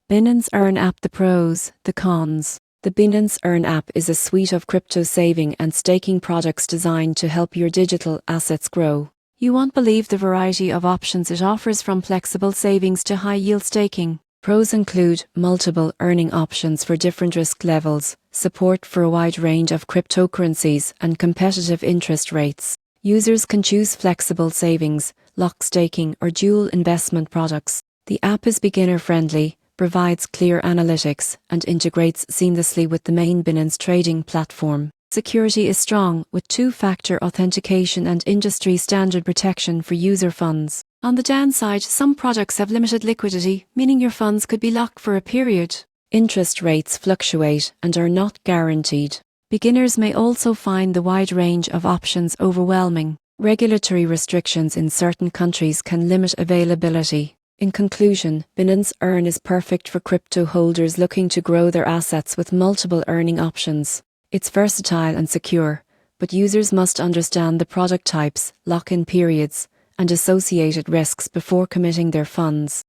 Binance Earn app. The pros, the cons. The Binance Earn app is a suite of crypto saving and staking products designed to help your digital assets grow. You won't believe the variety of options it offers, from flexible savings to high-yield staking. Pros include multiple earning options for different risk levels, support for a wide range of cryptocurrencies, and competitive interest rates. Users can choose flexible savings, lock staking, or dual investment products. The app is beginner-friendly, provides clear analytics, and integrates seamlessly with the main Binance trading platform. Security is strong, with two-factor authentication and industry-standard protection for user funds. On the downside, some products have limited liquidity, meaning your funds could be locked for a period. Interest rates fluctuate and are not guaranteed. Beginners may also find the wide range of options overwhelming. Regulatory restrictions in certain countries can limit availability. In conclusion, Binance Earn is perfect for crypto holders looking to grow their assets with multiple earning options. It's versatile and secure, but users must understand the product types, lock-in periods, and associated risks before committing their funds.